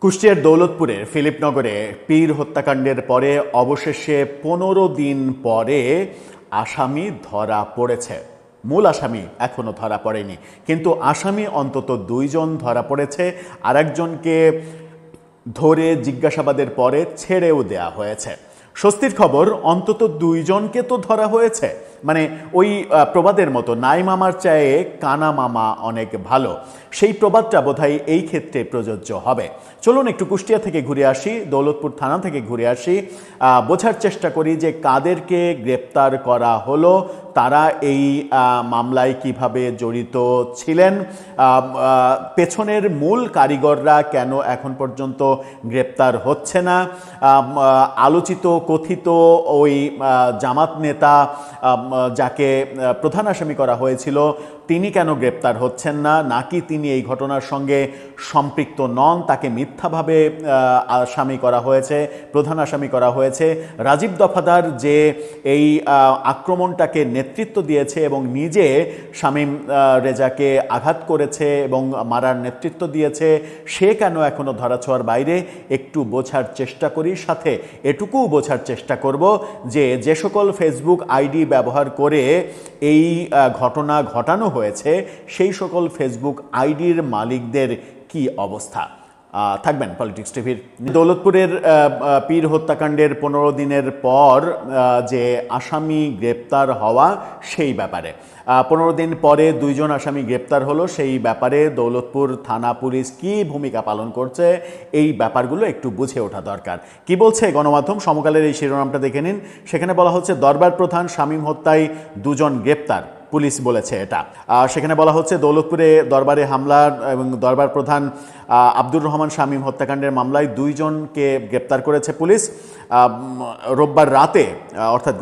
কুষ্টিয়ার দৌলতপুরের ফিলিপনগরে পীর হত্যাকাণ্ডের পরে অবশেষে 15 দিন পরে আসামি ধরা পড়েছে। মূল আসামি এখনো ধরা পড়েনি, কিন্তু আসামি অন্তত 2 জন ধরা পড়েছে। আরেকজনকে ধরে জিজ্ঞাসাবাদের পরে ছেড়েও দেয়া হয়েছে। স্বস্তির খবর, অন্তত 2 জনকে তো ধরা হয়েছে। মানে ওই প্রবাদের মতো নাই মামার চায়ে কানা মামা অনেক ভালো, সেই প্রবাদটা বোধহয় এই ক্ষেত্রে প্রযোজ্য হবে। চলুন একটু কুষ্টিয়া থেকে ঘুরে আসি, দৌলতপুর থানা থেকে ঘুরে আসি, বোঝার চেষ্টা করি যে কাদেরকে গ্রেপ্তার করা হলো, তারা এই মামলায় কিভাবে জড়িত ছিলেন, পেছনের মূল কারিগররা কেন এখন পর্যন্ত গ্রেপ্তার হচ্ছে না, আলোচিত কথিত ওই জামাত নেতা যাকে প্রধান আসামি করা হয়েছিল তিনি কেন গ্রেপ্তার হচ্ছেন না, নাকি তিনি এই ঘটনার সঙ্গে সম্পৃক্ত নন, তাকে মিথ্যাভাবে আসামি করা হয়েছে, প্রধান আসামি করা হয়েছে। রাজীব দফাদার যে এই আক্রমণটাকে নেতৃত্ব দিয়েছে এবং নিজে শামীম রেজাকে আঘাত করেছে এবং মারার নেতৃত্ব দিয়েছে, সে কেন এখনো ধরাছোঁয়ার বাইরে, একটু বোঝার চেষ্টা করি। সাথে এটুকুও বোঝার চেষ্টা করব যে সকল ফেসবুক আইডি ব্যবহার করে এই ঘটনা ঘটানো হয়েছে সেই সকল ফেসবুক আইডির মালিকদের কি অবস্থা। থাকবেন পলিটিক্স টিভির। দৌলতপুরের পীর হত্যাকাণ্ডের 15 দিনের পর যে আসামি গ্রেপ্তার হওয়া, সেই ব্যাপারে 15 দিন পরে 2 জন আসামি গ্রেপ্তার হলো, সেই ব্যাপারে দৌলতপুর থানা পুলিশ কি ভূমিকা পালন করছে, এই ব্যাপারগুলো একটু বুঝে ওঠা দরকার। কি বলছে গণমাধ্যম, সমকালের এই শিরোনামটা দেখে নিন। সেখানে বলা হচ্ছে দরবার প্রধান শামীম হত্যায় 2 জন গ্রেপ্তার, পুলিশ বলেছে এটা। সেখানে বলা হচ্ছে দৌলতপুরে দরবারে হামলা এবং দরবার প্রধান আব্দুর রহমান শামীম হত্যাকাণ্ডের মামলায় 2 জনকে গ্রেপ্তার করেছে পুলিশ। রোববার রাতে, অর্থাৎ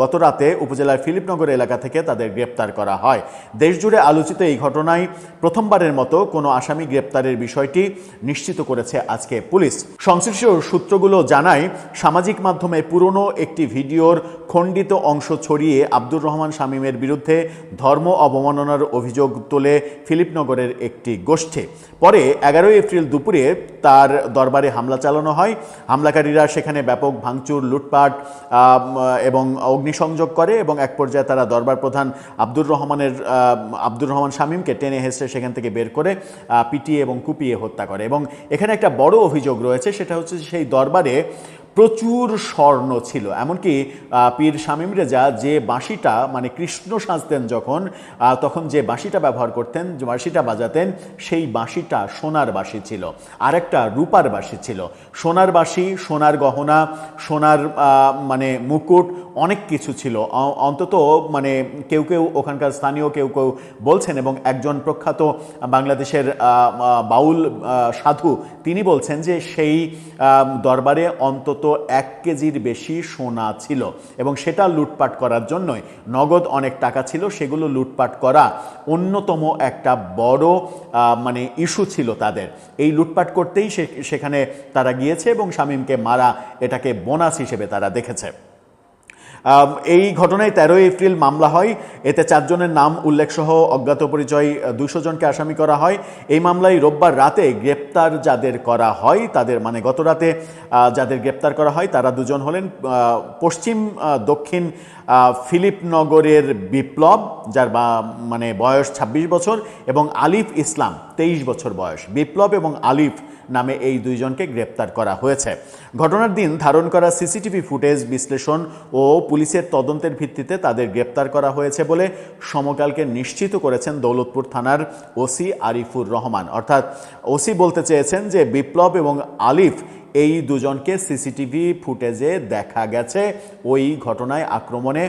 গত রাতে উপজেলার ফিলিপনগর এলাকা থেকে তাদের গ্রেপ্তার করা হয়। দেশজুড়ে আলোচিত এই ঘটনায় প্রথমবারের মতো কোনো আসামি গ্রেপ্তারের বিষয়টি নিশ্চিত করেছে আজকে পুলিশ। সংশ্লিষ্ট সূত্রগুলো জানায়, সামাজিক মাধ্যমে পুরনো একটি ভিডিওর খণ্ডিত অংশ ছড়িয়ে আব্দুর রহমান শামীমের বিরুদ্ধে ধর্ম অবমাননার অভিযোগ তোলে ফিলিপনগরের একটি গোষ্ঠী। পরে 11 এপ্রিল দুপুরে তার দরবারে হামলা চালানো হয়। হামলাকারীরা সেখানে ব্যাপক ভাঙচুর, লুটপাট এবং অগ্নিসংযোগ করে এবং এক পর্যায়ে তারা দরবার প্রধান আব্দুর রহমান শামীমকে টেনে হেঁচড়ে সেখান থেকে বের করে পিটিয়ে এবং কুপিয়ে হত্যা করে। এবং এখানে একটা বড় অভিযোগ রয়েছে, সেটা হচ্ছে সেই দরবারে প্রচুর স্বর্ণ ছিল। এমনকি পীর শামীম রেজা যে বাঁশিটা, মানে কৃষ্ণ সাজতেন তখন যে বাঁশিটা ব্যবহার করতেন, যে বাঁশিটা বাজাতেন, সেই বাঁশিটা সোনার বাঁশি ছিল, আরেকটা রূপার বাঁশি ছিল। সোনার বাঁশি, সোনার গহনা, সোনার মানে মুকুট, অনেক কিছু ছিল। অন্তত মানে কেউ ওখানকার স্থানীয় কেউ বলছেন, এবং একজন প্রখ্যাত বাংলাদেশের বাউল সাধু তিনি বলছেন যে সেই দরবারে অন্তত 1 কেজির বেশি সোনা ছিল এবং সেটা লুটপাট করার জন্যই, নগদ অনেক টাকা ছিল, সেগুলো লুটপাট করা অন্যতম একটা বড় মানে ইস্যু ছিল তাদের। এই লুটপাট করতেই সেখানে তারা গিয়েছে এবং শামীমকে মারা এটাকে বোনাস হিসেবে তারা দেখেছে। এই ঘটনায় 13 এপ্রিল মামলা হয়। এতে 4 জনের নাম উল্লেখসহ অজ্ঞাত পরিচয় 200 জনকে আসামি করা হয়। এই মামলায় রোববার রাতে গ্রেপ্তার যাদের করা হয়, তাদের মানে গত রাতে যাদের গ্রেপ্তার করা হয় তারা 2 জন হলেন পশ্চিম দক্ষিণ ফিলিপনগরের বিপ্লব, যার মানে বয়স 26 বছর, এবং আলিফ ইসলাম 23 বছর বয়স। বিপ্লব এবং আলিফ নামে এই 2 জনকে গ্রেপ্তার করা হয়েছে। ঘটনার দিন ধারণ করা সিসিটিভি ফুটেজ বিশ্লেষণ ও পুলিশের তদন্তের ভিত্তিতে তাদের গ্রেপ্তার করা হয়েছে বলে সমকালকে নিশ্চিত করেছেন দৌলতপুর থানার ওসি আরিফুর রহমান। অর্থাৎ ওসি বলতে চেয়েছেন যে বিপ্লব এবং আলিফ এই 2 জনকে সিসিটিভি ফুটেজে দেখা গেছে ওই ঘটনায় আক্রমণে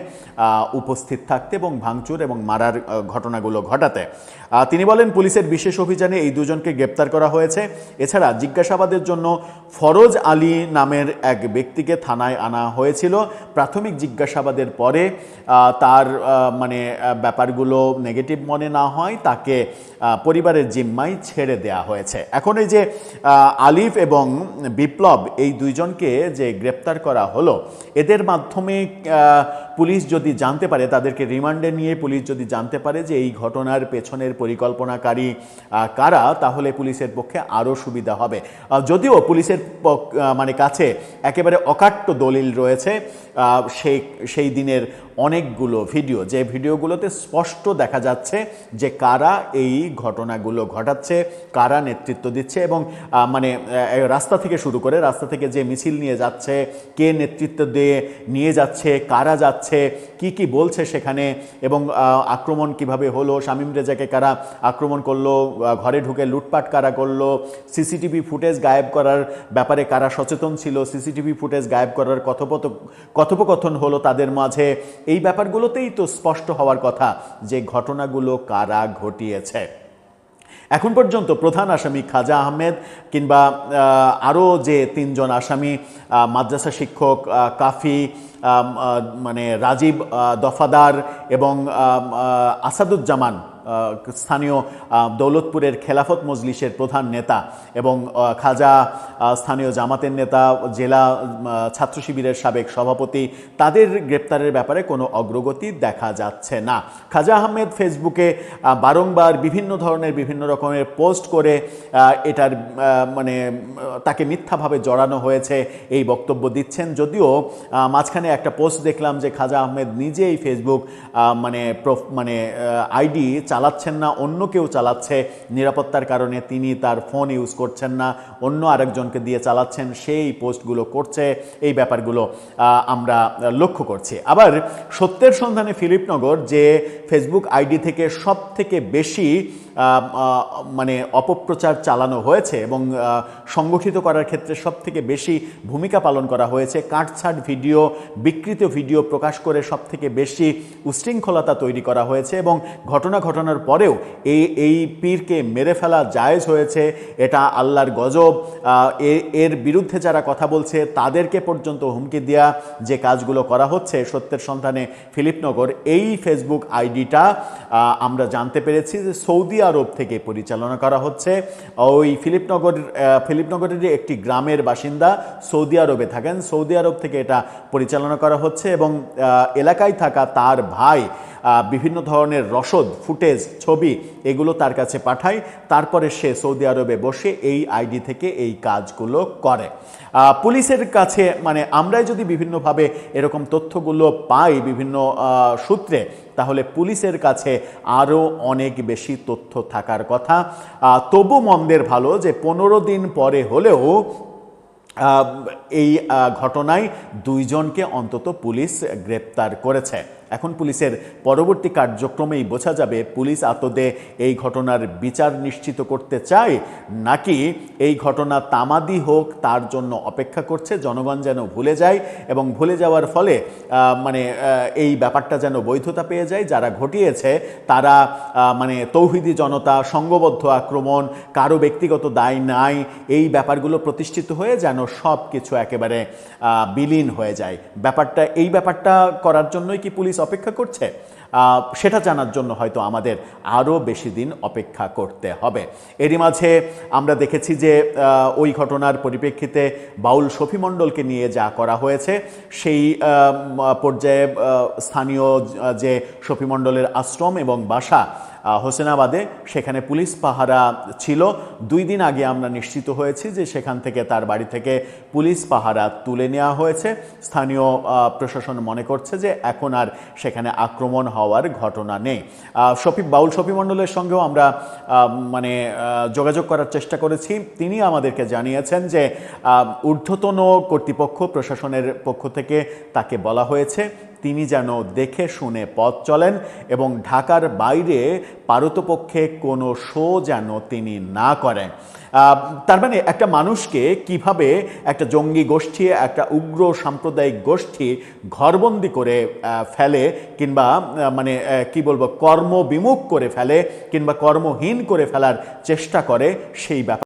উপস্থিত থাকতে এবং ভাঙচুর এবং মারার ঘটনাগুলো ঘটাতে। তিনি বলেন, পুলিশের বিশেষ অভিযানে এই 2 জনকে গ্রেপ্তার করা হয়েছে। এছাড়া জিজ্ঞাসাবাদের জন্য ফরজ আলী নামের এক ব্যক্তিকে থানায় আনা হয়েছিল। প্রাথমিক জিজ্ঞাসাবাদের পরে তার মানে ব্যাপারগুলো নেগেটিভ মনে না হয় তাকে পরিবারের জিম্মায় ছেড়ে দেয়া হয়েছে। এখন এই যে আলিফ এবং বিপ্লব, এই 2 জনকে যে গ্রেপ্তার করা হলো, এদের মাধ্যমে পুলিশ যদি জানতে পারে, তাদেরকে রিমান্ডে নিয়ে পুলিশ যদি জানতে পারে যে এই ঘটনার পেছনের পরিকল্পনাকারী কারা, তাহলে পুলিশের পক্ষে আরও সুবিধা হবে। যদিও পুলিশের মানে কাছে একেবারে অকাট্য দলিল রয়েছে সেই দিনের অনেকগুলো ভিডিও, যে ভিডিওগুলোতে স্পষ্ট দেখা যাচ্ছে যে কারা এই ঘটনাগুলো ঘটাচ্ছে, কারা নেতৃত্ব দিচ্ছে, এবং মানে রাস্তা থেকে শুরু করে, রাস্তা থেকে যে মিছিল নিয়ে যাচ্ছে, কে নেতৃত্ব দিয়ে নিয়ে যাচ্ছে, কারা যাচ্ছে, কি কি বলছে সেখানে, এবং আক্রমণ কিভাবে হলো, শামীম রেজাকে কারা আক্রমণ করলো, ঘরে ঢুকে লুটপাট কারা করলো, সিসিটিভি ফুটেজ গায়েব করার ব্যাপারে কারা সচেতন ছিল, সিসিটিভি ফুটেজ গায়েব করার কথোপকথন হলো তাদের মাঝে, এই ব্যাপারগুলোতেই তো স্পষ্ট হওয়ার কথা যে ঘটনাগুলো কারা ঘটিয়েছে। এখন পর্যন্ত প্রধান আসামি খাজা আহমেদ কিংবা আরও যে তিনজন আসামি, মাদ্রাসা শিক্ষক কাফি, মানে রাজীব দফাদার এবং আসাদুজ্জামান, স্থানীয় দৌলতপুরের খেলাফত মজলিসের প্রধান নেতা, এবং খাজা স্থানীয় জামাতের নেতা, জেলা ছাত্র শিবিরের সাবেক সভাপতি, তাদের গ্রেপ্তারের ব্যাপারে কোনো অগ্রগতি দেখা যাচ্ছে না। খাজা আহমেদ ফেসবুকে বারংবার বিভিন্ন ধরনের বিভিন্ন রকমের পোস্ট করে এটার মানে তাকে মিথ্যাভাবে জড়ানো হয়েছে এই বক্তব্য দিচ্ছেন। যদিও মাঝখানে একটা পোস্ট দেখলাম যে খাজা আহমেদ নিজেই ফেসবুক মানে আইডি চালাচ্ছেন না, অন্য কেউ চালাচ্ছে, নিরাপত্তার কারণে তিনি তার ফোন ইউজ করছেন না, অন্য আরেকজনকে দিয়ে চালাচ্ছেন, সেই পোস্টগুলো করছে, এই ব্যাপারগুলো আমরা লক্ষ্য করছি। আবার সত্যের সন্ধানে ফিলিপনগর, যে ফেসবুক আইডি থেকে সব থেকে বেশি মানে অপপ্রচার চালানো হয়েছে এবং সংগঠিত করার ক্ষেত্রে সব থেকে বেশি ভূমিকা পালন করা হয়েছে, কাটছাট ভিডিও, বিকৃত ভিডিও প্রকাশ করে সব থেকে বেশি উশৃঙ্খলতা তৈরি করা হয়েছে, এবং ঘটনার পরেও এই পীরকে মেরে ফেলা জায়েজ হয়েছে, এটা আল্লাহর গজব, এর বিরুদ্ধে যারা কথা বলছে তাদেরকে পর্যন্ত হুমকি দেওয়া যে কাজগুলো করা হচ্ছে সত্যের সন্ধানে ফিলিপনগর, এই ফেসবুক আইডিটা আমরা জানতে পেরেছি যে সৌদি আরব থেকে পরিচালনা করা হচ্ছে। ওই ফিলিপনগরের একটি গ্রামের বাসিন্দা, সৌদি আরবে থাকেন, সৌদি আরব থেকে এটা পরিচালনা করা হচ্ছে, এবং এলাকায় থাকা তার ভাই বিভিন্ন ধরনের রসদ, ফুটেজ, ছবি এগুলো তার কাছে পাঠায়, তারপরে সে সৌদি আরবে বসে এই আইডি থেকে এই কাজগুলো করে। পুলিশের কাছে মানে আমরাই যদি বিভিন্নভাবে এরকম তথ্যগুলো পাই বিভিন্ন সূত্রে, তাহলে পুলিশের কাছে আরও অনেক বেশি তথ্য থাকার কথা। তবু মন্দের ভালো যে 15 দিন পরে হলেও এই ঘটনায় 2 জনকে অন্তত পুলিশ গ্রেপ্তার করেছে। এখন পুলিশের পরবর্তী কার্যক্রমেই বোঝা যাবে পুলিশ আদতে এই ঘটনার বিচার নিশ্চিত করতে চায়, নাকি এই ঘটনা তামাদি হোক তার জন্য অপেক্ষা করছে, জনগণ যেন ভুলে যায়, এবং ভুলে যাওয়ার ফলে মানে এই ব্যাপারটা যেন বৈধতা পেয়ে যায়, যারা ঘটিয়েছে তারা মানে তৌহিদি জনতা, সংঘবদ্ধ আক্রমণ, কারো ব্যক্তিগত দায় নাই, এই ব্যাপারগুলো প্রতিষ্ঠিত হয়ে যেন সব কিছু একেবারে বিলীন হয়ে যায়। এই ব্যাপারটা করার জন্যই কি পুলিশ অপেক্ষা করছে? সেটা জানার জন্য হয়তো আমাদের আরও বেশি দিন অপেক্ষা করতে হবে। এরই মাঝে আমরা দেখেছি যে ওই ঘটনার পরিপ্রেক্ষিতে বাউল শফি মণ্ডলকে নিয়ে যা করা হয়েছে, সেই পর্যায়ে স্থানীয় যে শফি মণ্ডলের আশ্রম এবং বাসা হোসেনাবাদে, সেখানে পুলিশ পাহারা ছিল। 2 দিন আগে আমরা নিশ্চিত হয়েছি যে সেখান থেকে, তার বাড়ি থেকে পুলিশ পাহারা তুলে নেওয়া হয়েছে। স্থানীয় প্রশাসন মনে করছে যে এখন আর সেখানে আক্রমণ হওয়ার ঘটনা নেই। বাউল শফি মণ্ডলের সঙ্গেও আমরা মানে যোগাযোগ করার চেষ্টা করেছি। তিনি আমাদেরকে জানিয়েছেন যে ঊর্ধ্বতন কর্তৃপক্ষ, প্রশাসনের পক্ষ থেকে তাকে বলা হয়েছে তিনি যেন দেখে শুনে পথ চলেন, এবং ঢাকার বাইরে পারতপক্ষে কোনো শো যেন তিনি না করেন। তার মানে একটা মানুষকে কিভাবে একটা জঙ্গি গোষ্ঠী, একটা উগ্র সাম্প্রদায়িক গোষ্ঠী ঘরবন্দি করে ফেলে, কিংবা মানে কি বলবো, কর্মবিমুখ করে ফেলে, কিংবা কর্মহীন করে ফেলার চেষ্টা করে, সেই ব্যাপার